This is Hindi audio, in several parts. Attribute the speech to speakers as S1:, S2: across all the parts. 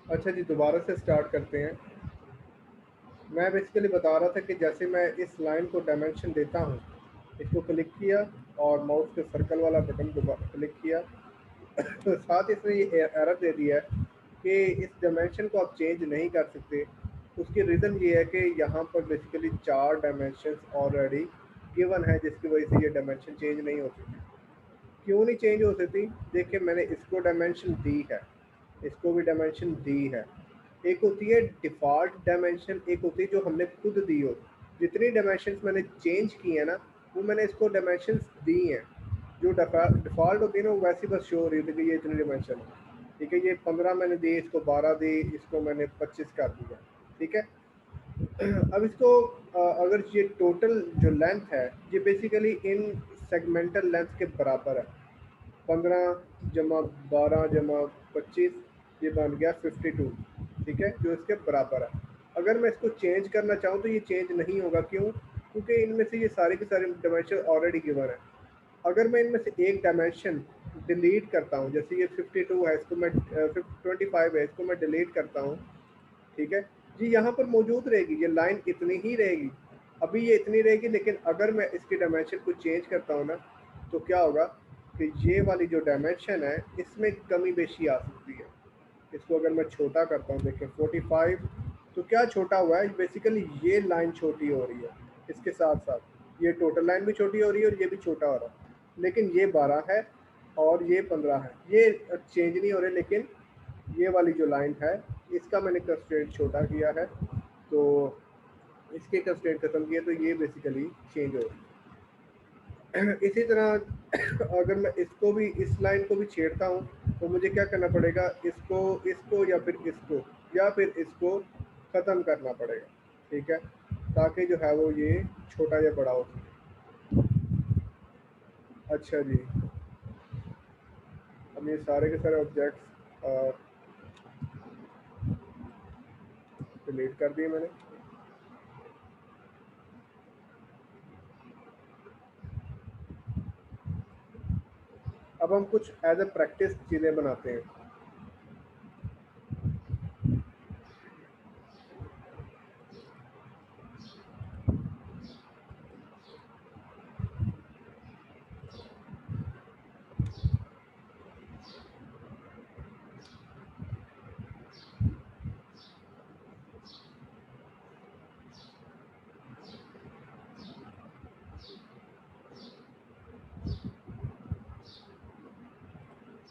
S1: अच्छा जी, दोबारा से स्टार्ट करते हैं। मैं बेसिकली बता रहा था कि जैसे मैं इस लाइन को डायमेंशन देता हूँ, इसको क्लिक किया और माउस के सर्कल वाला बटन दोबारा क्लिक किया तो साथ ही इसने ये एरर दे दिया है कि इस डायमेंशन को आप चेंज नहीं कर सकते। उसकी रीज़न ये है कि यहाँ पर बेसिकली 4 डायमेंशंस ऑलरेडी गिवन है, जिसकी वजह से ये डायमेंशन चेंज नहीं हो सकती। क्यों नहीं चेंज हो सकती? देखिए, मैंने इसको डायमेंशन दी है, इसको भी डायमेंशन दी है। एक होती है डिफ़ॉल्ट डायमेंशन, एक होती है जो हमने खुद दी हो। जितनी डायमेंशंस मैंने चेंज की है ना, वो मैंने इसको डायमेंशंस दी हैं। जो डिफ़ॉल्ट होती है ना, वो वैसी बस शो हो रही थी कि ये इतनी डायमेंशन है। ठीक है, ये 15 मैंने दी, इसको 12 दी, इसको मैंने 25 कर दिया। ठीक है। अब इसको अगर ये टोटल जो लेंथ है, ये बेसिकली इन सेगमेंटल लेंथ के बराबर है। 15 जमा 12 जमा 25, ये बन गया 52। ठीक है, जो इसके बराबर है। अगर मैं इसको चेंज करना चाहूँ तो ये चेंज नहीं होगा। क्यों? क्योंकि इनमें से ये सारे के सारे डायमेंशन ऑलरेडी गिवन है। अगर मैं इनमें से एक डायमेंशन डिलीट करता हूँ, जैसे ये 52 है, इसको मैं 25 है, इसको मैं डिलीट करता हूँ। ठीक है जी, यहाँ पर मौजूद रहेगी, ये लाइन इतनी ही रहेगी। अभी ये इतनी रहेगी, लेकिन अगर मैं इसकी डायमेंशन को चेंज करता हूँ ना, तो क्या होगा कि ये वाली जो डायमेंशन है, इसमें कमी बेशी आ सकती है। इसको अगर मैं छोटा करता हूँ, देखिए 45, तो क्या छोटा हुआ है? बेसिकली ये लाइन छोटी हो रही है, इसके साथ साथ ये टोटल लाइन भी छोटी हो रही है और ये भी छोटा हो रहा है। लेकिन ये 12 है और ये 15 है, ये चेंज नहीं हो रहे। लेकिन ये वाली जो लाइन है, इसका मैंने कंस्ट्रेंट छोटा किया है, तो इसके कंस्ट्रेंट खत्म किए, तो ये बेसिकली चेंज हो रही है। इसी तरह अगर मैं इसको भी, इस लाइन को भी छेड़ता हूँ, तो मुझे क्या करना पड़ेगा? इसको इसको या फिर इसको ख़त्म करना पड़ेगा। ठीक है, ताकि जो है वो ये छोटा या बड़ा हो सके। अच्छा जी, अब ये सारे के सारे ऑब्जेक्ट्स डिलीट कर दिए मैंने। अब हम कुछ एज ए प्रैक्टिस चीज़ें बनाते हैं।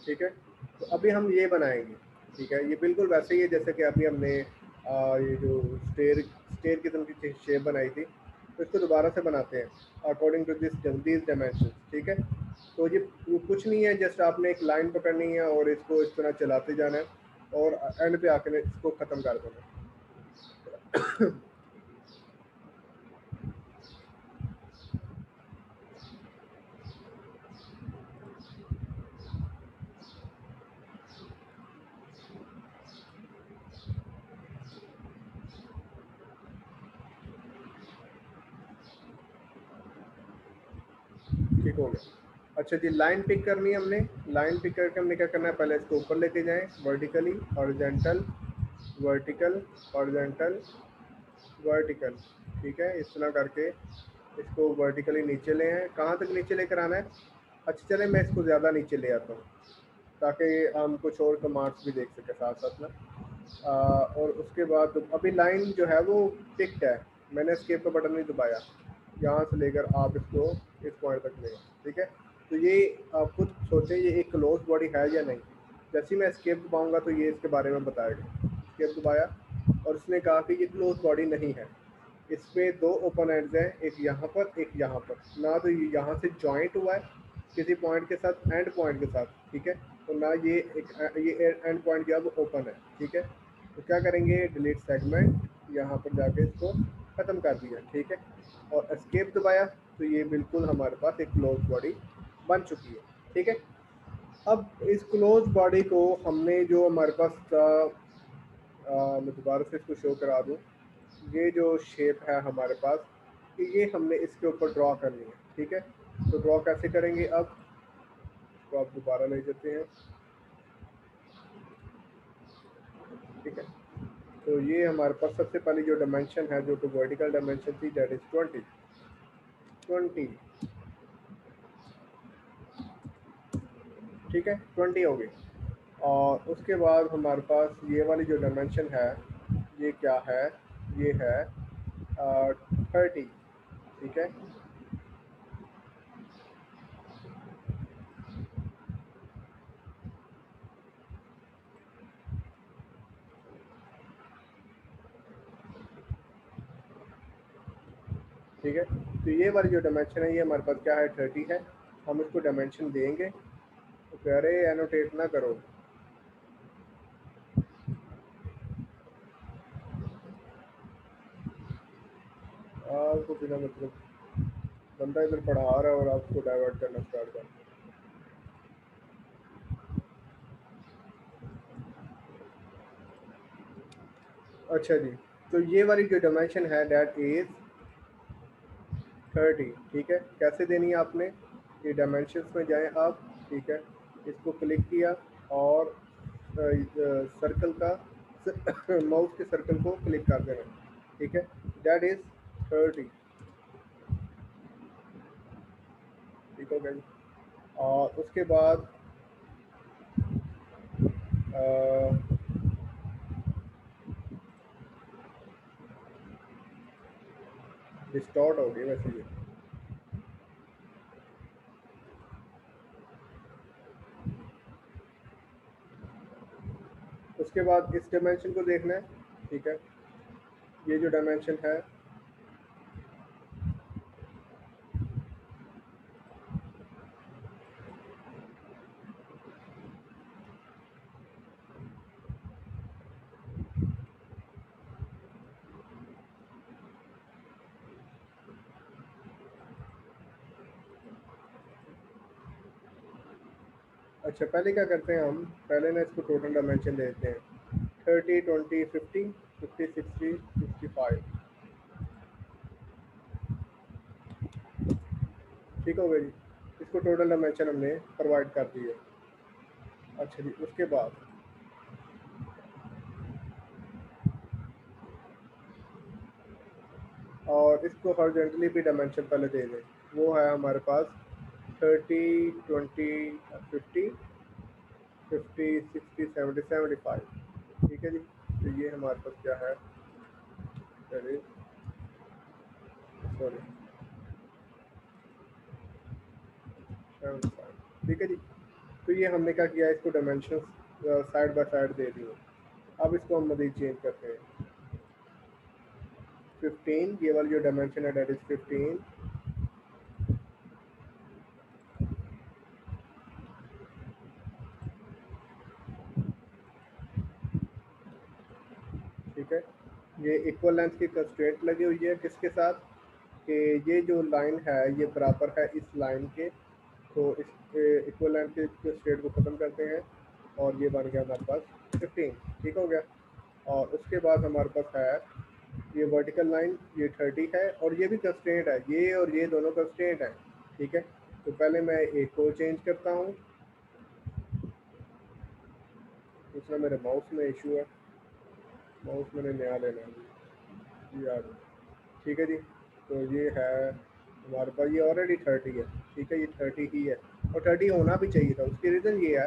S1: ठीक है, तो अभी हम ये बनाएंगे। ठीक है, ये बिल्कुल वैसे ही है जैसे कि अभी हमने ये जो स्टेयर स्टेयर किस्म की शेप बनाई थी। तो इसको दोबारा से बनाते हैं अकॉर्डिंग टू दिस डायमेंशन। ठीक है, तो ये कुछ नहीं है, जस्ट आपने एक लाइन पकड़नी है और इसको इस तरह चलाते जाना है और एंड पे आकर इसको ख़त्म कर देना है। ठीक हो गया। अच्छा जी, लाइन पिक करनी है हमने। लाइन पिक करके हमने क्या करना है, पहले इसको ऊपर लेके जाएं vertically, horizontal, vertical, horizontal, vertical. ठीक है, इस तरह करके इसको वर्टिकली नीचे ले आए। कहाँ तक नीचे लेकर आना है? अच्छा चले, मैं इसको ज़्यादा नीचे ले आता हूँ ताकि हम कुछ और कमांड्स भी देख सकें साथ साथ में। और उसके बाद अभी लाइन जो है वो पिक्ड है, मैंने एस्केप का बटन नहीं दबाया। यहाँ से लेकर आप इसको इस पॉइंट तक ले, ठीक है। तो ये आप खुद सोचें ये एक क्लोज बॉडी है या नहीं। जैसे ही मैं एस्केप दबाऊंगा तो ये इसके बारे में बताएगा। एस्केप दबाया और उसने कहा कि ये क्लोज बॉडी नहीं है, इसमें दो ओपन एंड्स हैं, एक यहाँ पर एक यहाँ पर। ना तो ये यहाँ से जॉइंट हुआ है किसी पॉइंट के साथ, एंड पॉइंट के साथ, ठीक है। तो ना ये ये एंड पॉइंट जो है वो ओपन है, ठीक है। तो क्या करेंगे, डिलीट सेगमेंट, यहाँ पर जाके इसको ख़त्म कर दिया, ठीक है। और एस्केप दबाया तो ये बिल्कुल हमारे पास एक क्लोज बॉडी बन चुकी है, ठीक है। अब इस क्लोज बॉडी को हमने जो हमारे पास था, मैं दोबारा से इसको शो करा दूँ। ये जो शेप है हमारे पास, कि ये हमने इसके ऊपर ड्रॉ करनी है, ठीक है। तो ड्रॉ कैसे करेंगे, अब इसको आप दोबारा ले जाते हैं, ठीक है। तो ये हमारे पास सबसे पहले जो डायमेंशन है, जो तो वर्टिकल डायमेंशन थी, दैट इज 20, ठीक है, 20 हो गई। और उसके बाद हमारे पास ये वाली जो डायमेंशन है, ये क्या है, ये है 30, ठीक है। ठीक है, तो ये वाली जो डायमेंशन है ये हमारे पास क्या है, 30 है। हम इसको डायमेंशन देंगे, तो कह रहे एनोटेट ना करो। आपको बिना मतलब बंदा इधर पढ़ा रहा है और आपको डाइवर्ट करना स्टार्ट कर। अच्छा जी, तो ये वाली जो डायमेंशन है दैट इज 30, ठीक है। कैसे देनी है आपने, ये डायमेंशंस में जाएं आप, ठीक है। इसको क्लिक किया और सर्कल का माउस के सर्कल को क्लिक कर देना, ठीक है। दैट इज 30, ठीक हो गया जी। और उसके बाद डिस्टॉर्ट हो गई वैसे ये। उसके बाद इस डायमेंशन को देखना है, ठीक है। ये जो डायमेंशन है, अच्छा पहले क्या करते हैं हम, पहले ना इसको टोटल डायमेंशन देते हैं, 30, 20, 50, 50, 60, 65, ठीक हो गया जी। इसको टोटल डायमेंशन हमने प्रोवाइड कर दी है। अच्छा जी, उसके बाद और इसको हॉरिजॉन्टली भी डायमेंशन पहले दे दें। वो है हमारे पास 30, 20, 50, 50, 60, 70, 75, ठीक है जी। तो ये हमारे पास क्या है, सॉरी 75, ठीक है जी। तो ये हमने क्या किया, इसको डायमेंशन साइड बाय साइड दे दिए। अब इसको हम मज़ीद चेंज करते हैं। 15, ये वाली जो डायमेंशन है दैट इज 15, ठीक है। ये इक्वल लेंथ की कंस्ट्रेंट लगी हुई है किसके साथ, कि ये जो लाइन है ये बराबर है इस लाइन के, तो इस इक्वल लेंथ के कंस्ट्रेंट को ख़त्म करते हैं और ये बन गया हमारे पास 15। ठीक हो गया। और उसके बाद हमारे पास है ये वर्टिकल लाइन, ये 30 है और ये भी कंस्ट्रेंट है, ये और ये दोनों कंस्ट्रेंट है। ठीक है, तो पहले मैं एक को चेंज करता हूँ, दूसरा मेरे माउस में इशू है, माउस मैंने नया लेना है यार। ठीक है जी, तो ये है हमारे पास, ये ऑलरेडी 30 है। ठीक है, ये 30 ही है और 30 होना भी चाहिए था। उसकी रीज़न ये है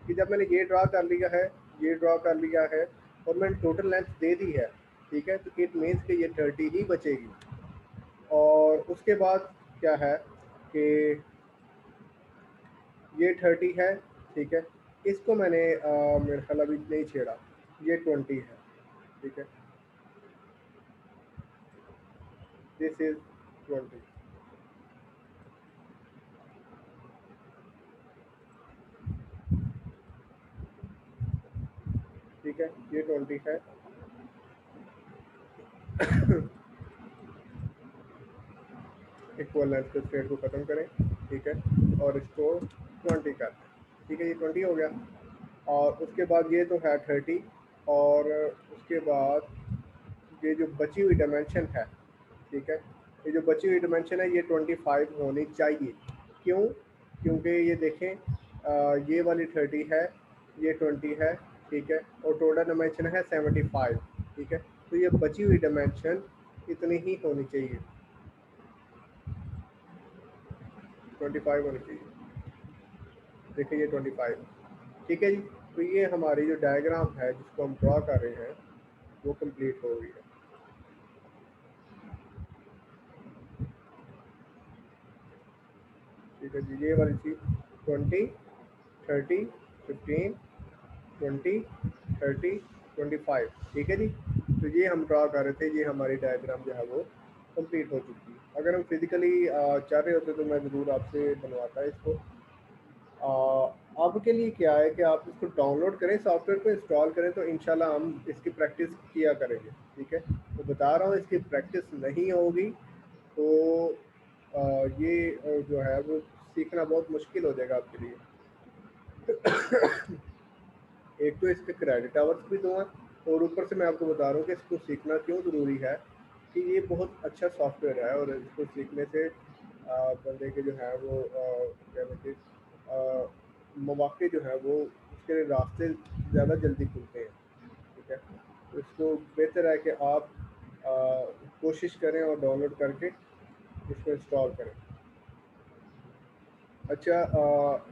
S1: कि जब मैंने ये ड्रा कर लिया है, ये ड्रा कर लिया है और मैंने टोटल लेंथ दे दी है, ठीक है, तो इट मीन्स कि ये 30 ही बचेगी। और उसके बाद क्या है कि ये 30 है, ठीक है, इसको मैंने मेरे ख्याल अभी नहीं छेड़ा, ये 20 है। ठीक है, दिस इज 20। ठीक है, ये 20 है। इक्वल लेंथ के स्ट्रेट को ख़त्म करें, ठीक है, और इसको 20 कर दें। ठीक है, ये 20 हो गया। और उसके बाद ये तो है 30, और उसके बाद ये जो बची हुई डायमेंशन है, ठीक है, ये जो बची हुई डायमेंशन है ये 25 होनी चाहिए। क्यों? क्योंकि ये देखें, ये वाली 30 है, ये 20 है, ठीक है, और टोटल डायमेंशन है 75। ठीक है, तो ये बची हुई डायमेंशन इतनी ही होनी चाहिए, 25 होनी चाहिए। देखिए ये 25। ठीक है जी, तो ये हमारी जो डायग्राम है जिसको हम ड्रा कर रहे हैं वो कंप्लीट हो गई है। ठीक है जी, ये वाली चीज़ 20, 30, 15, 20, 30, 25। ठीक है जी, तो ये हम ड्रा कर रहे थे, ये हमारी डायग्राम जो है वो कंप्लीट हो चुकी है। अगर हम फिज़िकली चाह रहे होते तो मैं ज़रूर आपसे बनवाता इसको। आपके लिए क्या है कि आप इसको डाउनलोड करें, सॉफ्टवेयर को इंस्टॉल करें, तो इंशाल्लाह हम इसकी प्रैक्टिस किया करेंगे। ठीक है, तो बता रहा हूँ इसकी प्रैक्टिस नहीं होगी तो ये जो है वो सीखना बहुत मुश्किल हो जाएगा आपके लिए। एक तो इसके क्रेडिट आवर्स भी दो हैं, और ऊपर से मैं आपको बता रहा हूँ कि इसको सीखना क्यों ज़रूरी है, कि ये बहुत अच्छा सॉफ्टवेयर है और इसको सीखने से बंदे के जो है वो क्या कहते हैं, मौके जो है वो उसके लिए रास्ते ज़्यादा जल्दी खुलते हैं। ठीक है, तो इसको बेहतर है कि आप आ, कोशिश करें और डाउनलोड करके इसको इंस्टॉल करें। अच्छा,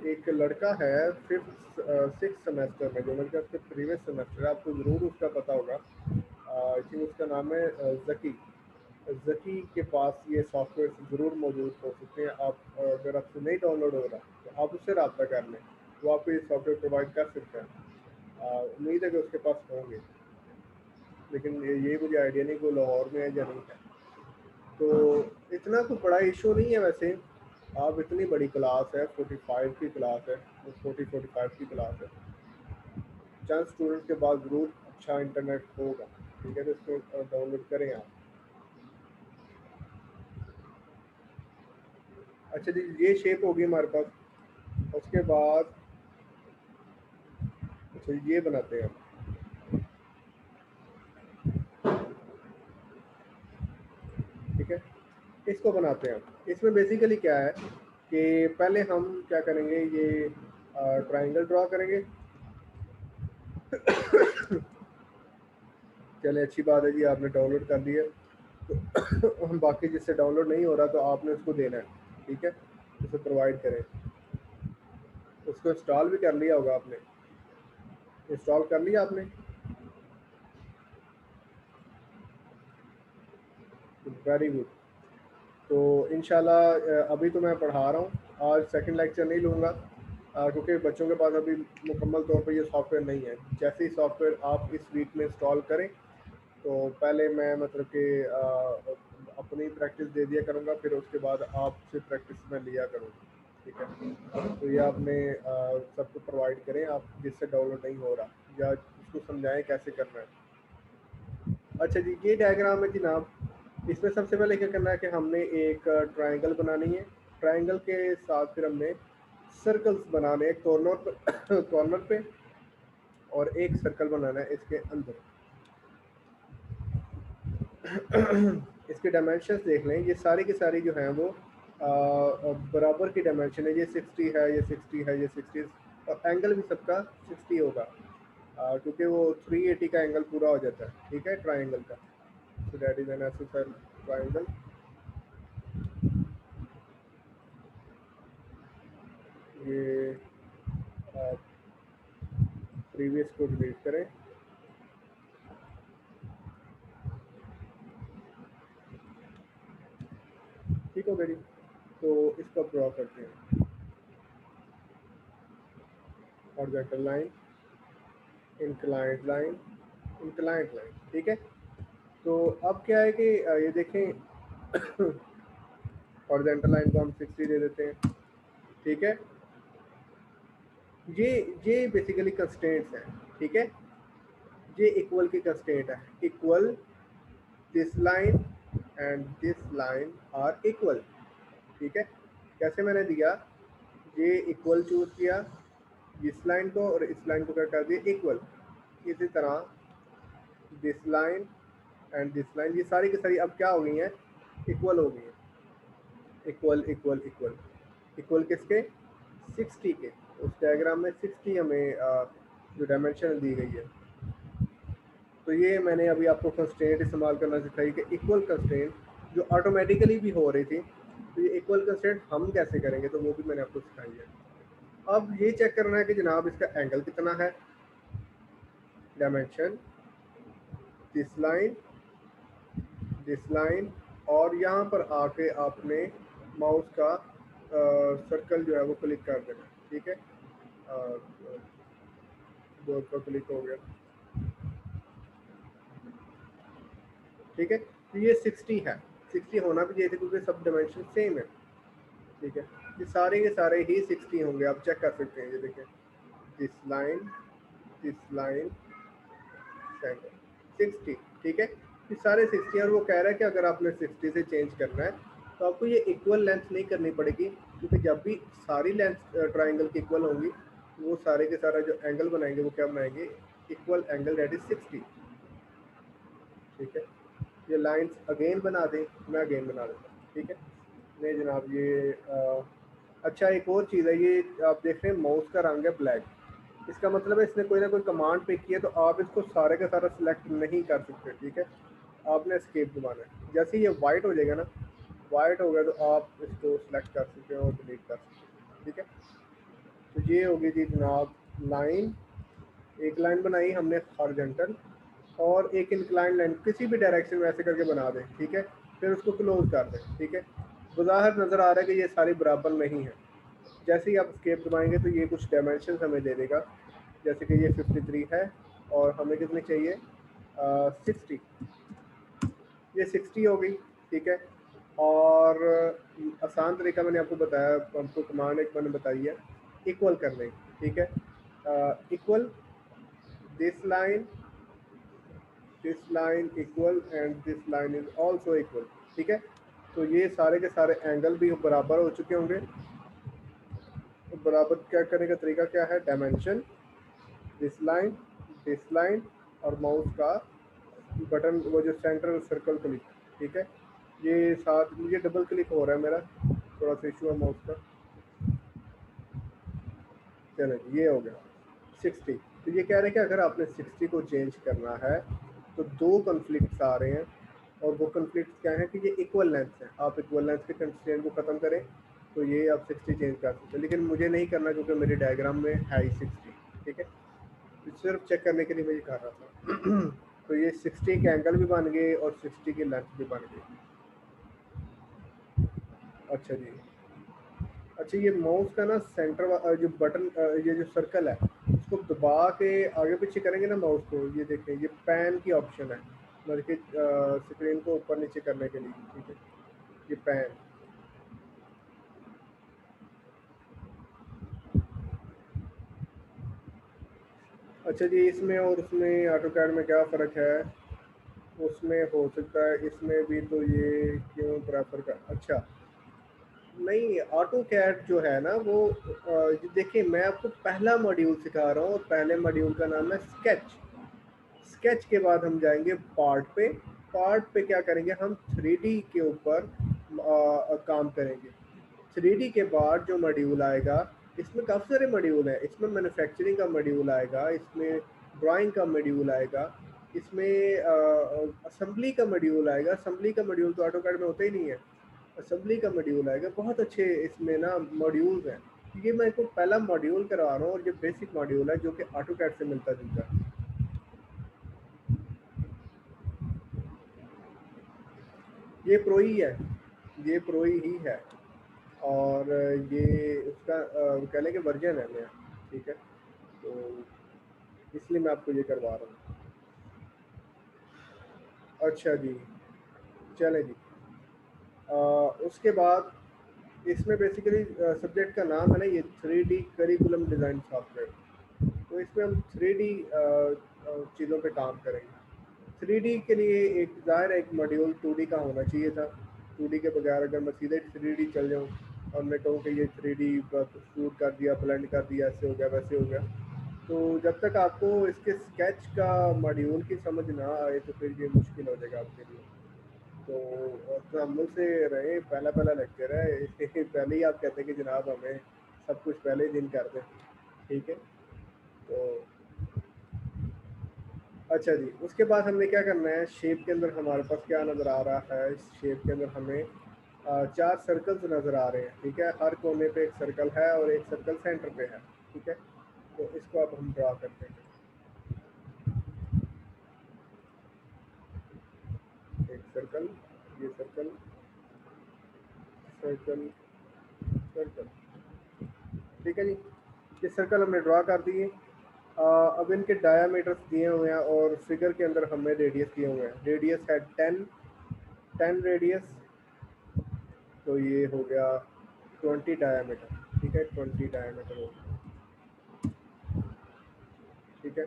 S1: एक लड़का है फिफ्थ 6th सेमेस्टर में, जो मेरे ख्याल से प्रीवियस सेमेस्टर है, आपको ज़रूर उसका पता होगा। आई थिंक उसका नाम है ज़की। ज़की के पास ये सॉफ्टवेयर ज़रूर मौजूद हो सकते हैं। आप अगर आपसे नहीं डाउनलोड हो रहा तो आप उससे रब्ता कर लें, वो आपको ये सॉफ्टवेयर प्रोवाइड कर सकते हैं। उम्मीद है कि उसके पास होंगे, लेकिन ये मुझे आइडिया नहीं कि वो लाहौर में है या नहीं है। तो इतना कोई बड़ा इशू नहीं है वैसे। आप इतनी बड़ी क्लास है, 45 की क्लास है, 45 की क्लास है, चंद स्टूडेंट के पास ज़रूर अच्छा इंटरनेट होगा। ठीक है, तो इसको डाउनलोड करें आप। अच्छा जी, ये शेप होगी हमारे पास। उसके बाद अच्छा ये बनाते हैं। ठीक है, इसको बनाते हैं। इसमें बेसिकली क्या है कि पहले हम क्या करेंगे, ये ट्राइंगल ड्रा करेंगे। चले, अच्छी बात है जी, आपने डाउनलोड कर लिया। तो हम बाकी जिससे डाउनलोड नहीं हो रहा तो आपने उसको देना है। ठीक है, उसे प्रोवाइड करें। उसको इंस्टॉल भी कर लिया होगा आपने, इंस्टॉल कर लिया आपने। Very good. तो इंशाल्लाह अभी तो मैं पढ़ा रहा हूँ, आज सेकंड लेक्चर नहीं लूँगा, क्योंकि बच्चों के पास अभी मुकम्मल तौर पर ये सॉफ्टवेयर नहीं है। जैसे ही सॉफ्टवेयर आप इस वीक में इंस्टॉल करें तो पहले मैं मतलब कि अपनी प्रैक्टिस दे दिया करूँगा, फिर उसके बाद आपसे प्रैक्टिस में लिया करूँगा। ठीक है, तो ये आपने सबको प्रोवाइड करें आप जिससे डाउनलोड नहीं हो रहा, या उसको समझाएं कैसे करना है। अच्छा जी, ये डायग्राम है जनाब। इसमें सबसे पहले क्या करना है कि हमने एक ट्रायंगल बनानी है। ट्रायंगल के साथ फिर हमने सर्कल्स बनाने हैं कॉर्नर पर कॉर्नर पे, और एक सर्कल बनाना है इसके अंदर। इसके डायमेंशंस देख लें, ये सारी की सारी जो हैं वो बराबर की डायमेंशन है। ये 60 है, ये 60 है, ये 60, और एंगल भी सबका 60 होगा, क्योंकि वो 380 का एंगल पूरा हो जाता है, ठीक है, ट्रायंगल का। So that is an isosceles triangle. ये प्रीवियस को डिलीट करें। ठीक हो गई। तो इसको ड्रॉ करते हैं, horizontal line, inclined line, inclined line, ठीक है। तो अब क्या है कि ये देखें, हॉरिजॉन्टल लाइन को हम 60 दे देते हैं, ठीक है। ये ये बेसिकली कंस्ट्रेंट्स हैं, ठीक है। ये इक्वल की कंस्ट्रेंट है, equal this line and this line are equal, ठीक है। कैसे मैंने दिया, ये इक्वल चूज किया इस लाइन को, और इस लाइन को क्या कर दिया, इक्वल। इसी तरह this line and this line, ये सारी की सारी अब क्या हो गई हैं, इक्वल हो गई हैं। इक्वल इक्वल इक्वल इक्वल किसके, 60 के। उस डायग्राम में 60 हमें जो डायमेंशन दी गई है। तो ये मैंने अभी आपको कंस्ट्रेंट इस्तेमाल करना सिखाई कि इक्वल कंस्ट्रेंट जो ऑटोमेटिकली भी हो रही थी, तो ये इक्वल कंस्ट्रेंट हम कैसे करेंगे, तो वो भी मैंने आपको सिखाई है। अब ये चेक करना है कि जनाब इसका एंगल कितना है, डायमेंशन दिस लाइन, और यहाँ पर आके आपने माउस का सर्कल जो है वो क्लिक कर देना, ठीक है। दो का क्लिक हो गया, ठीक है। तो ये 60 है, 60 होना भी चाहिए क्योंकि सब डायमेंशन सेम है, ठीक है। ये सारे के सारे ही 60 होंगे, आप चेक कर सकते हैं। ये देखें, दिस लाइन सेंटर 60, ठीक है। ये सारे 60, और वो कह रहा है कि अगर आपने 60 से चेंज करना है तो आपको ये इक्वल लेंथ नहीं करनी पड़ेगी, क्योंकि जब भी सारी लेंथ ट्राइंगल की इक्वल होंगी, वो सारे के सारा जो एंगल बनाएंगे वो क्या बनाएंगे, इक्वल एंगल, दैट इज 60, ठीक है। ये लाइंस अगेन बना दें, मैं अगेन बना देता हूँ, ठीक है। नहीं जनाब, ये अच्छा एक और चीज़ है, ये आप देख रहे हैं माउस का रंग है ब्लैक, इसका मतलब है इसने कोई ना कोई कमांड पे किया, तो आप इसको सारे का सारा सिलेक्ट नहीं कर सकते, ठीक है। आपने एस्केप दबाना है। जैसे ही ये वाइट हो जाएगा ना, वाइट हो गया तो आप इसको सिलेक्ट कर सकते हैं और डिलीट कर सकते हैं, ठीक है। तो ये होगी जी जनाब लाइन, एक लाइन बनाई हमने हॉरिजॉन्टल, और एक इंक्लाइन लाइन किसी भी डायरेक्शन में ऐसे करके बना दें, ठीक है। फिर उसको क्लोज कर दें, ठीक है। बज़ाहिर नज़र आ रहा है कि ये सारी बराबर नहीं है। जैसे ही आप स्केप दबाएंगे तो ये कुछ डायमेंशन हमें दे देगा, जैसे कि ये 53 है, और हमें कितनी चाहिए, 60, ये 60 हो गई, ठीक है। और आसान तरीका मैंने आपको बताया, हमको कमांड एक मैंने बताई है इक्वल करने की, ठीक है। Equal this line equal and this line is also equal, ठीक है। तो ये सारे के सारे एंगल भी बराबर हो चुके होंगे। तो बराबर क्या करने का तरीका क्या है, डायमेंशन दिस लाइन और माउस का बटन, वो जो सेंटर सर्कल क्लिक, ठीक है। ये साथ मुझे डबल क्लिक हो रहा है मेरा, थोड़ा सा इशू है माउस का। चलो ये हो गया 60। तो ये कह रहे हैं कि अगर आपने 60 को चेंज करना है तो दो कन्फ्लिक्ट्स आ रहे हैं, और वो कन्फ्लिक्ट्स क्या है कि ये इक्वल लेंथ है, आप इक्वल लेंथ के कंस्ट्रेंट को ख़त्म करें तो ये आप 60 चेंज कर सकते हैं, लेकिन मुझे नहीं करना क्योंकि मेरे डायग्राम में है ही 60, ठीक है। तो सिर्फ चेक करने के लिए मैं ये कर रहा था। तो ये 60 के एंगल भी बन गए और 60 की लेंथ भी बन गई। अच्छा जी, अच्छा ये माउस का ना सेंटर जो बटन, ये जो सर्कल है, इसको दबा के आगे पीछे करेंगे ना माउस को, ये देखें ये पैन की ऑप्शन है, मतलब कि स्क्रीन को ऊपर नीचे करने के लिए, ठीक है। ये पैन, अच्छा जी, इसमें और उसमें ऑटो कैड में क्या फ़र्क है, उसमें हो सकता है, इसमें भी तो ये क्यों प्रेफर कर, अच्छा नहीं, ऑटो कैड जो है ना वो देखिए मैं आपको पहला मॉड्यूल सिखा रहा हूँ और पहले मॉड्यूल का नाम है स्केच। स्केच के बाद हम जाएंगे पार्ट पे। पार्ट पे क्या करेंगे, हम 3D के ऊपर काम करेंगे। 3D के बाद जो मॉड्यूल आएगा, इसमें काफ़ी सारे मॉड्यूल हैं। इसमें मैन्युफैक्चरिंग का मॉड्यूल आएगा, इसमें ड्राइंग का मॉड्यूल आएगा, इसमें असेंबली का मॉड्यूल आएगा। असेंबली का मॉड्यूल तो ऑटो कैड में होता ही नहीं है। असेंबली का मॉड्यूल आएगा, बहुत अच्छे इसमें ना मॉड्यूल्स हैं। ये मैं इसको पहला मॉड्यूल करवा रहा हूँ और ये बेसिक मॉड्यूल है जो कि ऑटो कैड से मिलता जुलता है। ये प्रो ही है, ये प्रो ही है और ये उसका कह लें कि वर्जन है नया, ठीक है, तो इसलिए मैं आपको ये करवा रहा हूँ। अच्छा जी, चलें जी। उसके बाद इसमें बेसिकली सब्जेक्ट का नाम है ना ये 3D करिकुलम डिज़ाइन सॉफ्टवेयर। तो इसमें हम 3D चीज़ों पे काम करेंगे। 3D के लिए एक ज़ाहिर है एक मॉड्यूल 2D का होना चाहिए था। 2D के बगैर अगर मैं सीधे 3D चल जाऊँ और मैं कहूँ कि ये 3D शूट कर दिया, ब्लेंड कर दिया, ऐसे हो गया वैसे हो गया, तो जब तक आपको इसके स्केच का मॉड्यूल की समझ ना आए तो फिर ये मुश्किल हो जाएगा आपके लिए। तो तहम्मुल से रहें, पहला पहला लेक्चर है पहले ही आप कहते हैं कि जनाब हमें सब कुछ पहले ही दिन कर दें, ठीक है। तो अच्छा जी, उसके बाद हमने क्या करना है, शेप के अंदर हमारे पास क्या नज़र आ रहा है, इस शेप के अंदर हमें 4 सर्कल्स नज़र आ रहे हैं, ठीक है। हर कोने पे एक सर्कल है और एक सर्कल सेंटर पे है, ठीक है। तो इसको अब हम ड्रा करते हैं। एक सर्कल, ये सर्कल, सर्कल, सर्कल, ठीक है जी। ये सर्कल हमने ड्रा कर दिए। अब इनके डायामीटर्स दिए हुए हैं और फिगर के अंदर हमें रेडियस दिए हुए हैं। रेडियस है 10 रेडियस, तो ये हो गया 20 डायामीटर, ठीक है, 20 डायामीटर हो गया, ठीक है।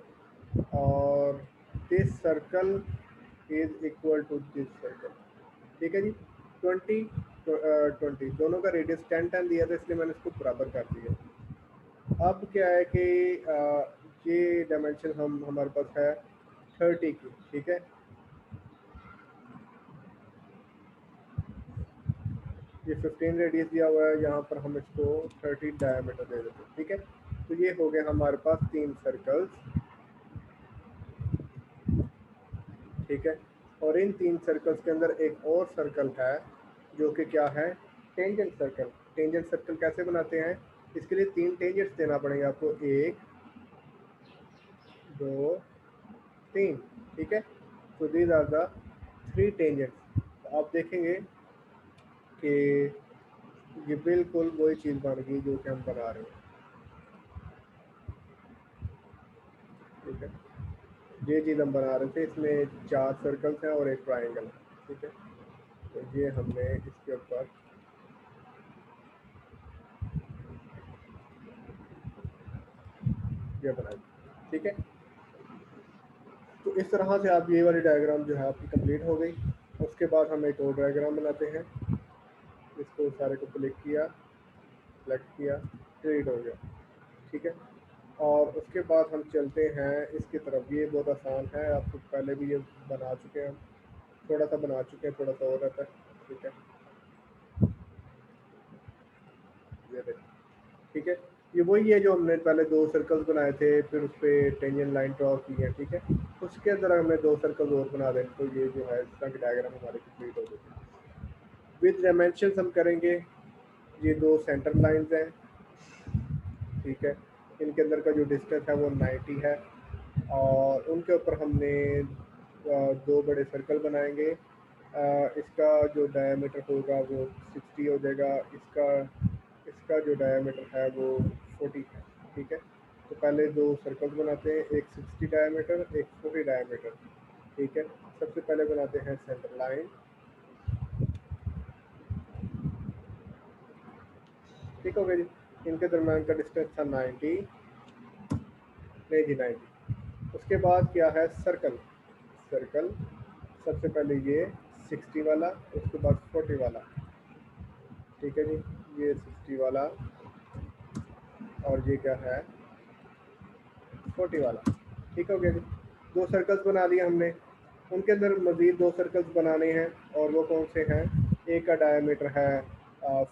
S1: और this circle is equal to this circle, ठीक है जी। 20 20 दोनों का रेडियस 10 दिया था, इसलिए मैंने इसको बराबर कर दिया। अब क्या है कि ये डायमेंशन हम हमारे पास है 30 की, ठीक है। ये 15 रेडियस दिया हुआ है, यहाँ पर हम इसको 30 डायमीटर दे देते हैं, ठीक है। तो ये हो गए हमारे पास 3 सर्कल्स, ठीक है। और इन 3 सर्कल्स के अंदर एक और सर्कल है जो कि क्या है, टेंजेंट सर्कल। टेंजेंट सर्कल कैसे बनाते हैं, इसके लिए 3 टेंजेंट्स देना पड़ेगा आपको, 1 2 3, ठीक है। तो दीज आर द 3 टेंजेंट्स। तो आप देखेंगे कि ये बिल्कुल वही चीज़ बन गई जो कि हम बना रहे हैं, ठीक है। ये चीज़ हम बना रहे थे, इसमें 4 सर्कल्स हैं और एक ट्राइंगल है, ठीक है। तो ये हमने इसके ऊपर ये बनाई, ठीक है। तो इस तरह से आप ये वाली डायग्राम जो है आपकी कंप्लीट हो गई। उसके बाद हम एक और डायग्राम बनाते हैं। इसको सारे को क्लिक किया, सेलेक्ट किया, डिलीट हो गया, ठीक है। और उसके बाद हम चलते हैं इसकी तरफ। ये बहुत आसान है, आपको पहले भी ये बना चुके हैं, थोड़ा सा बना चुके हैं, थोड़ा सा और रहता है, ठीक है। ये देखिए, ठीक है। ये वही है जो हमने पहले 2 सर्कल्स बनाए थे, फिर उस पर टेंजेंट लाइन ड्रॉ की है, ठीक है। उसके अंदर हमने 2 सर्कल और बना दें, तो ये जो है इसका डायग्राम हमारे कंप्लीट हो गई। विद डायमेंशन हम करेंगे, ये 2 सेंटर लाइंस हैं, ठीक है। इनके अंदर का जो डिस्टेंस है वो 90 है और उनके ऊपर हमने 2 बड़े सर्कल बनाएंगे। इसका जो डायमीटर होगा वो 60 हो जाएगा, इसका इसका जो डायमीटर है वो 40 है, ठीक है। तो पहले 2 सर्कल्स बनाते हैं, एक 60 डायमीटर, एक 40 डायमीटर, ठीक है। सबसे पहले बनाते हैं सेंटर लाइन, ठीक हो गया जी। इनके दरम्यान का डिस्टेंस था 90, नहीं जी 90। उसके बाद क्या है, सर्कल, सर्कल सबसे पहले ये 60 वाला, उसके बाद 40 वाला, ठीक है जी। ये 60 वाला और ये क्या है 40 वाला, ठीक हो गया जी। दो सर्कल्स बना दिए हमने। उनके अंदर मज़ीद दो सर्कल्स बनाने हैं और वो कौन से हैं, एक का डायमीटर है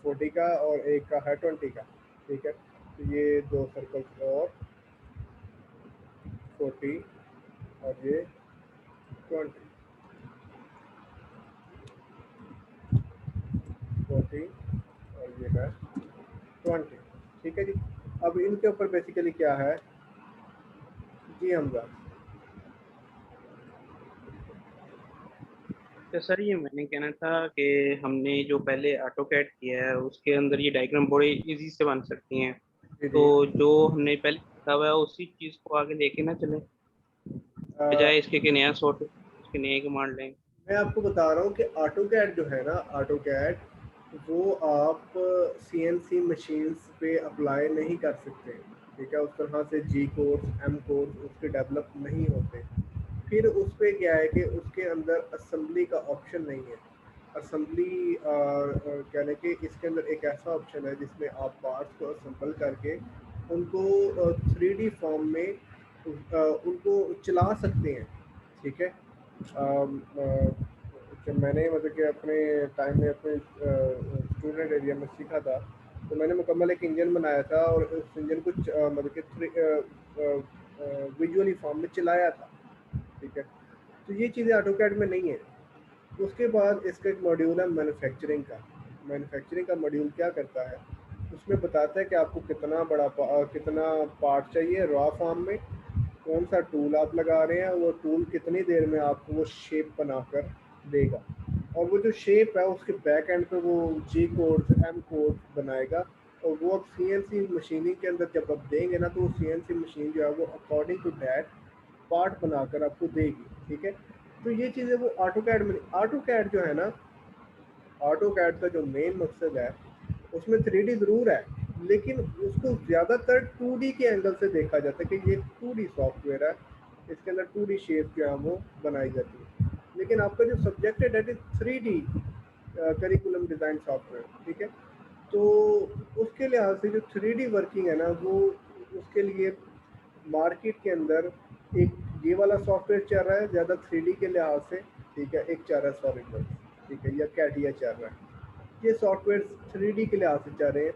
S1: 40 का और एक का है 20 का, ठीक है। तो ये दो सर्कल्स और 40 और ये 20, 40 और ये है 20, ठीक है जी। अब इनके ऊपर बेसिकली क्या है जी हमजा।
S2: तो सर ये मैंने कहना था कि हमने जो पहले ऑटो कैड किया है उसके अंदर ये डायग्राम बड़े इजी से बन सकती हैं।
S1: जी
S2: तो
S1: जी।
S2: जो हमने पहले सीखा हुआ है उसी चीज को आगे लेके ना चले,
S1: अ,
S2: बजाय इसके कि नया सॉफ्टवेयर उसके नए कमांड लें।
S1: मैं आपको बता रहा हूँ कि ऑटो कैड जो है ना, ऑटो कैड वो आप सीएनसी मशीन्स पे अप्लाई नहीं कर सकते, ठीक है। उस तरह से जी कोड्स एम कोड्स उसके डेवलप नहीं होते। फिर उस पर क्या है कि उसके अंदर असेंबली का ऑप्शन नहीं है। असेंबली कहने के इसके अंदर एक ऐसा ऑप्शन है जिसमें आप पार्ट्स को असेंबल करके उनको 3D फॉर्म में उनको चला सकते हैं, ठीक है। जब मैंने मतलब कि अपने टाइम में अपने स्टूडेंट एरिया में सीखा था, तो मैंने मुकम्मल एक इंजन बनाया था और उस इंजन को मतलब कि विजुअली फॉर्म में चलाया था, ठीक है। तो ये चीज़ें ऑटो कैड में नहीं है। उसके बाद इसका एक मॉड्यूल है मैन्युफैक्चरिंग का। मैन्युफैक्चरिंग का मॉड्यूल क्या करता है, उसमें बताता है कि आपको कितना बड़ा कितना पार्ट चाहिए रॉ फॉर्म में, कौन सा टूल आप लगा रहे हैं, वो टूल कितनी देर में आपको वो शेप बनाकर देगा, और वो जो शेप है उसके बैक एंड पे वो जी कोड एम कोड बनाएगा। और वो अब सीएनसी मशीनिंग के अंदर जब आप देंगे ना, तो वो सीएनसी मशीन जो है वो अकॉर्डिंग टू दैट पार्ट बनाकर आपको देगी, ठीक है। तो ये चीज़ें वो ऑटो कैड में, ऑटो कैड जो है ना, ऑटो कैड का जो मेन मकसद है उसमें 3D ज़रूर है, लेकिन उसको ज़्यादातर 2D के एंगल से देखा जाता है कि ये 2D सॉफ्टवेयर है, इसके अंदर 2D शेप जो है वो बनाई जाती है। लेकिन आपका जो सब्जेक्ट है that is 3D curriculum design software, ठीक है। तो उसके लिहाज से जो 3D वर्किंग है ना, वो उसके लिए मार्केट के अंदर एक ये वाला सॉफ्टवेयर चल रहा है ज़्यादा 3D के लिहाज से, ठीक है। एक चल रहा है सॉलिडवर्क्स, ठीक है, या कैटिया चल रहा है। ये सॉफ्टवेयर 3D के लिहाज से चल रहे हैं।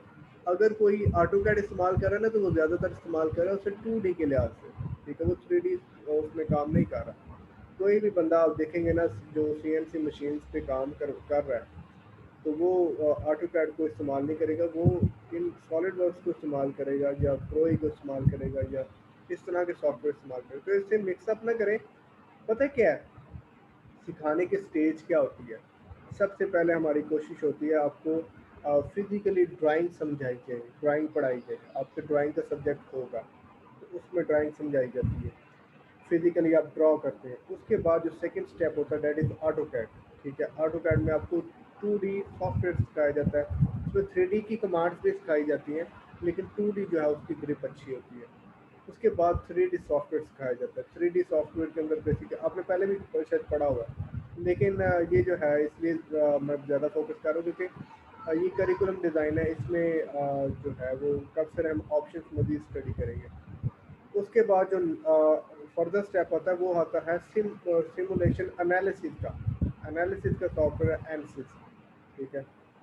S1: अगर कोई ऑटो कैड इस्तेमाल कर रहा है ना, तो वो ज़्यादातर इस्तेमाल कर रहा है उसे 2D के लिहाज से, ठीक है। वो 3D उसमें काम नहीं कर रहा। कोई भी बंदा आप देखेंगे ना जो सीएनसी मशीन्स पे काम कर रहा है, तो वो ऑटो कैड को इस्तेमाल नहीं करेगा, वो इन सॉलिड वर्क्स को इस्तेमाल करेगा या प्रोई को इस्तेमाल करेगा या इस तरह के सॉफ्टवेयर इस्तेमाल करेगा। तो इससे मिक्सअप ना करें। पता है क्या है, सिखाने की स्टेज क्या होती है। सबसे पहले हमारी कोशिश होती है आपको फिजिकली ड्राइंग समझाई जाए, ड्राइंग पढ़ाई जाए। आपके ड्राइंग का सब्जेक्ट होगा तो उसमें ड्राइंग समझाई जाती है, फिजिकली आप ड्रॉ करते हैं। उसके बाद जो सेकंड स्टेप होता है दैट इज़ ऑटो कैड, ठीक है। ऑटो कैड में आपको 2D सॉफ्टवेयर सिखाया जाता है, उसमें 3D की कमांड्स भी सिखाई जाती हैं, लेकिन 2D जो है उसकी ग्रिप अच्छी होती है। उसके बाद 3D सॉफ्टवेयर सिखाया जाता है। 3D सॉफ्टवेयर के अंदर बेसिक आपने पहले भी शायद पढ़ा हुआ है, लेकिन ये जो है इसलिए मैं ज़्यादा फोकस कर रहा हूँ क्योंकि ये करिकुलम डिज़ाइन है, इसमें जो है वो कब से हम ऑप्शन मज़ीद स्टडी करेंगे। उसके बाद जो फर्दर स्टेप होता है वो होता है सिमुलेशन एनालिसिस का। एनालिसिस का सॉफ्टवेयर है एनसिस, ठीक है।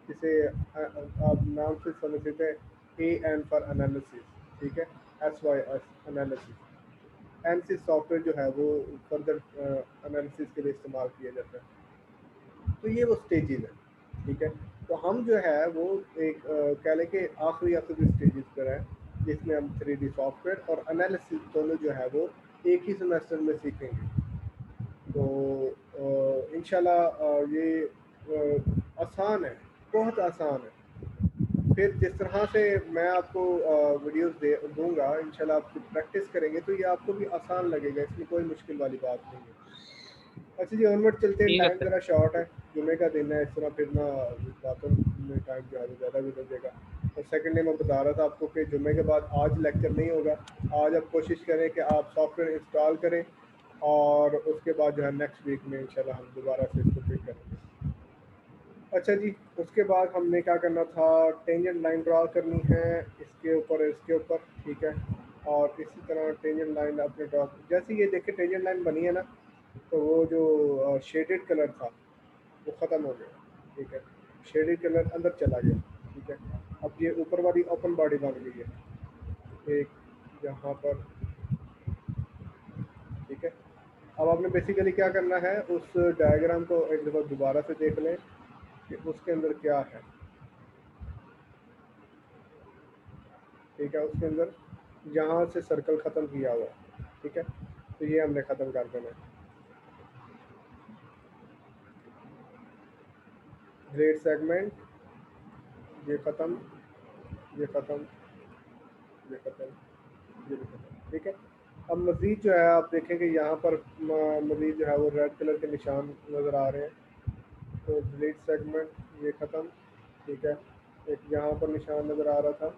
S1: जिसे आप नाम से समझते हैं ए एन फॉर एनालिसिस, ठीक है, S Y S analysis. ANSYS software जो है वो फर्दर एनालिसिस के लिए इस्तेमाल किया जाता है। तो ये वो स्टेजेस है, ठीक है। तो हम जो है वो एक कह लें कि आखिरी स्टेजेस पर है, जिसमें हम 3D सॉफ्टवेयर और एनालिसिस दोनों जो है वो एक ही सेमेस्टर में सीखेंगे। तो इंशाल्लाह ये आसान है, बहुत आसान है। फिर जिस तरह से मैं आपको वीडियोस दे दूंगा, इंशाल्लाह आपको प्रैक्टिस करेंगे तो ये आपको भी आसान लगेगा, इसमें कोई मुश्किल वाली बात नहीं है। अच्छा जी, ऑनवर्ड चलते हैं,
S2: ठीक है
S1: टाइम
S2: सर।
S1: ज़रा शॉर्ट है, जुमे का दिन है, इस तरह फिर ना बातों में टाइम जो है वो ज़्यादा गुजर जाएगा। और सेकेंडली मैं बता रहा था आपको कि जुमे के बाद आज लेक्चर नहीं होगा। आज आप कोशिश करें कि आप सॉफ्टवेयर इंस्टॉल करें और उसके बाद जो है नेक्स्ट वीक में इंशाल्लाह हम दोबारा से इसको पिक करेंगे। अच्छा जी, उसके बाद हमने क्या करना था, टेंजेंट लाइन ड्रा करनी है इसके ऊपर इसके ऊपर, ठीक है। और इसी तरह टेंजेंट लाइन अपने ड्रा, जैसे ये देखिए टेंजेंट लाइन बनी है ना, तो वो जो शेडेड कलर था वो ख़त्म हो गया, ठीक है। शेडेड कलर अंदर चला गया, ठीक है। अब ये ऊपर वाली ओपन बॉडी बन गई है एक यहाँ पर, ठीक है। अब आपने बेसिकली क्या करना है, उस डायग्राम को एक दफ़ा दोबारा से देख लें कि उसके अंदर क्या है, ठीक है। उसके अंदर जहाँ से सर्कल ख़त्म किया हुआ, ठीक है, तो ये हमने ख़त्म कर देना है। ग्रेड सेगमेंट, ये ख़त्म, ये ख़त्म, ये ख़त्म, ये भी ख़त्म, ठीक है। अब मज़ीद जो है आप देखेंगे यहाँ पर मज़ीद जो है वो रेड कलर के निशान नज़र आ रहे हैं। तो ग्रेड सेगमेंट ये ख़त्म, ठीक है। एक यहाँ पर निशान नज़र आ रहा था,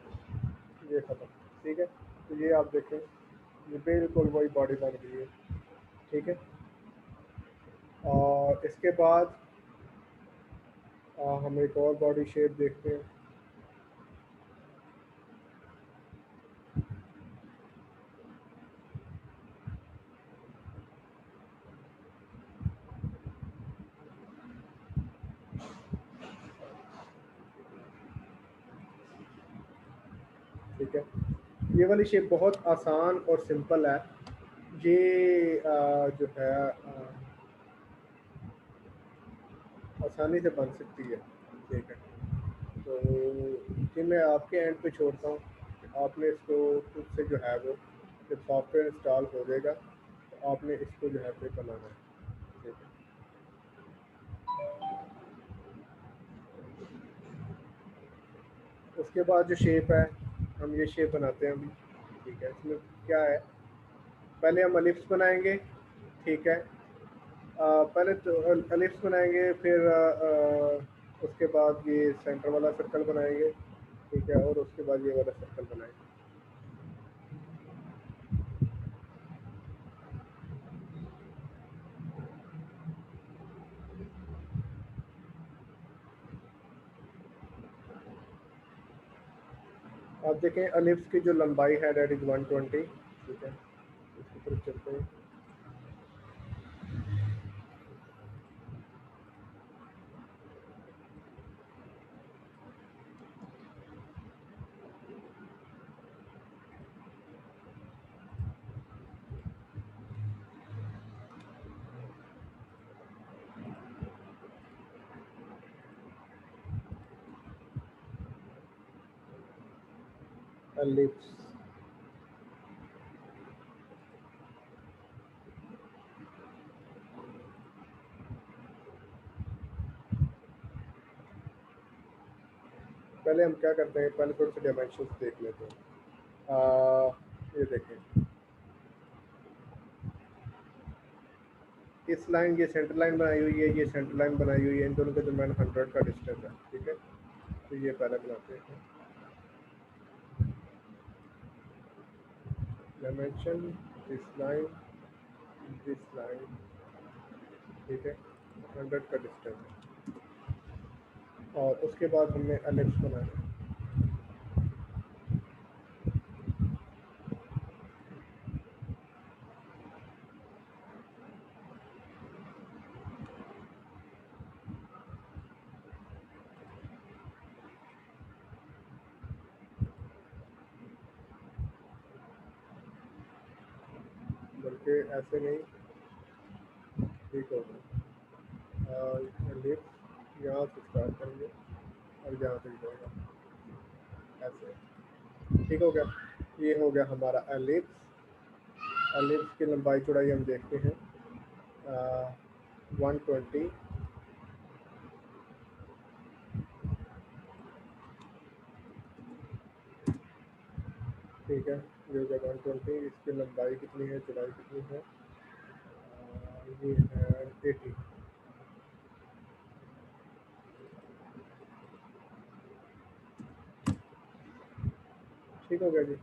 S1: ये ख़त्म, ठीक है। तो ये आप देखें, ये बिल्कुल वही बॉडी बन गई है, ठीक है। और इसके बाद हम एक और बॉडी शेप देखते हैं। ठीक है, ये वाली शेप बहुत आसान और सिंपल है। ये जो है आसानी से बन सकती है, ठीक है। तो ये मैं आपके एंड पे छोड़ता हूँ, आपने इसको खुद से जो है वो जब सॉफ्टवेयर इंस्टॉल हो जाएगा तो आपने इसको जो है फिर बनाना है, ठीक है। उसके बाद जो शेप है, हम ये शेप बनाते हैं अभी, ठीक है। इसमें क्या है, पहले हम एलिप्स बनाएंगे, ठीक है। पहले तो एलिप्स बनाएंगे, फिर उसके बाद ये सेंटर वाला सर्कल बनाएंगे, ठीक है। और उसके बाद ये वाला सर्कल बनाएंगे। आप देखें एलिप्स की जो लंबाई है डेट इज़ 120, ठीक है। इसकी तरफ चलते हैं। एलिप्स, पहले हम क्या करते हैं, पहले थोड़े से डायमेंशंस देख लेते हैं। ये देखें, इस लाइन, ये सेंटर लाइन बनाई हुई है, ये सेंटर लाइन बनाई हुई है, इन दोनों के दरमियान 100 का डिस्टेंस है, ठीक है। तो ये पहले बनाते हैं डायमेंशन, दिस लाइन, ठीक है, 100 का डिस्टेंस है। और उसके बाद हमने एलिप्स बनाया, बल्कि ऐसे नहीं, ठीक होगा। एलिप्स यहाँ से स्टार्ट करेंगे और यहाँ तक जाएगा, ऐसे, ठीक हो गया। ये हो गया हमारा एलिप्स। एलिप्स की लंबाई चौड़ाई हम देखते हैं 120, ठीक है। ये हो गया 120, इसकी लंबाई कितनी है, चौड़ाई कितनी है, ये है 80, ठीक हो गया जी।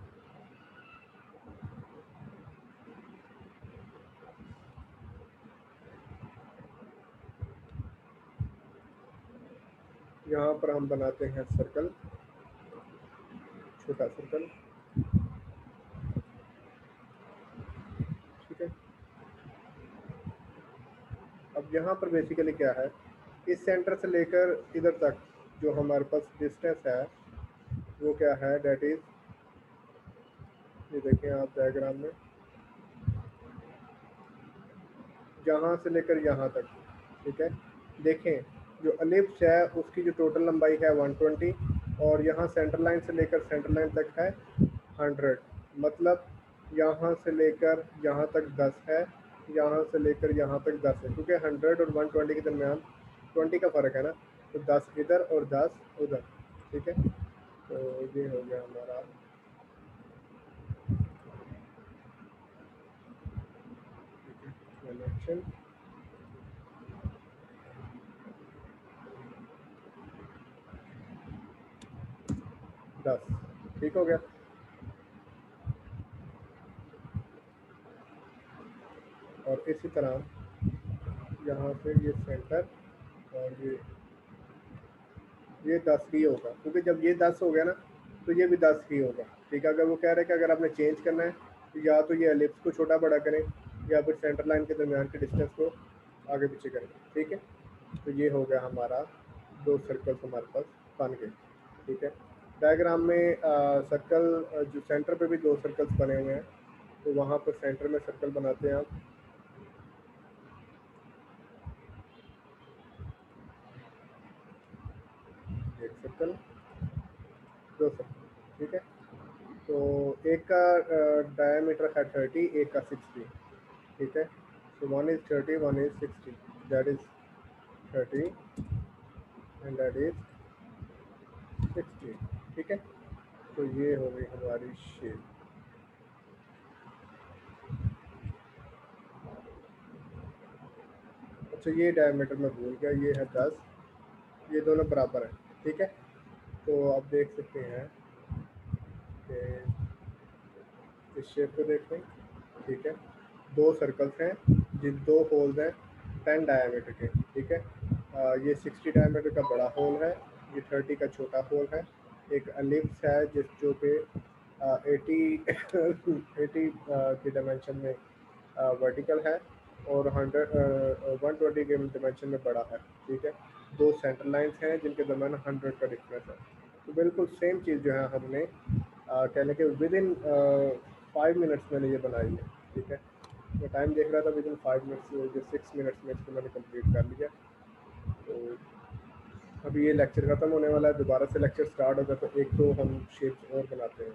S1: यहाँ पर हम बनाते हैं सर्कल, छोटा सर्कल, ठीक है। अब यहाँ पर बेसिकली क्या है, इस सेंटर से लेकर इधर तक जो हमारे पास डिस्टेंस है वो क्या है, डेट इज, ये देखें आप डायग्राम में, यहाँ से लेकर यहाँ तक, ठीक है। देखें जो एलिप्स है उसकी जो टोटल लंबाई है 120 और यहाँ सेंटर लाइन से लेकर सेंटर लाइन तक है 100, मतलब यहाँ से लेकर यहाँ तक 10 है, यहाँ से लेकर यहाँ तक 10 है, क्योंकि 100 और 120 के दरमियान 20 का फ़र्क है ना, तो 10 इधर और 10 उधर, ठीक है। तो ये हो गया हमारा कनेक्शन। दस, ठीक हो गया। और इसी तरह यहाँ से ये सेंटर और ये 10 ही होगा, क्योंकि जब ये 10 हो गया ना तो ये भी 10 ही होगा, ठीक है। अगर वो कह रहे हैं कि अगर आपने चेंज करना है तो या तो ये एलिप्स को छोटा बड़ा करें या फिर सेंटर लाइन के दरमियान के डिस्टेंस को आगे पीछे करें, ठीक है। तो ये हो गया हमारा, 2 सर्कल्स हमारे पास बन गए, ठीक है। डायग्राम में सर्कल जो सेंटर पे भी 2 सर्कल्स बने हुए हैं, तो वहाँ पर सेंटर में सर्कल बनाते हैं आप, एक सर्कल, 2 सर्कल, ठीक है। तो एक का डायमीटर है 30, एक का 60, ठीक है। So one is 30, one is 60. That is 30 and that is 60, ठीक है। तो ये हो गई हमारी शेप। अच्छा ये डायमीटर में भूल गया, ये है 10, ये दोनों बराबर है, ठीक है। तो आप देख सकते हैं कि इस शेप को देख लें, ठीक है। 2 सर्कल्स हैं जिन 2 होल्स हैं 10 डायमीटर के, ठीक है। ये 60 डायमीटर का बड़ा होल है, ये 30 का छोटा होल है। एक एलिप्स है जो कि 80 की डायमेंशन में वर्टिकल है और 120 के डायमेंशन में बड़ा है, ठीक है। 2 सेंटर लाइंस हैं जिनके दरमियान 100 का डिफरेंस है। तो बिल्कुल सेम चीज़ जो है हमने कहने के विद इन 5 मिनट्स मैंने ये बनाई है, ठीक है। मैं टाइम देख रहा था, विद इन 5 मिनट्स जो 6 मिनट्स में इसको मैंने कंप्लीट कर लिया। तो अभी ये लेक्चर ख़त्म होने वाला है, दोबारा से लेक्चर स्टार्ट होगा तो 1-2 हम शेप्स और बनाते हैं।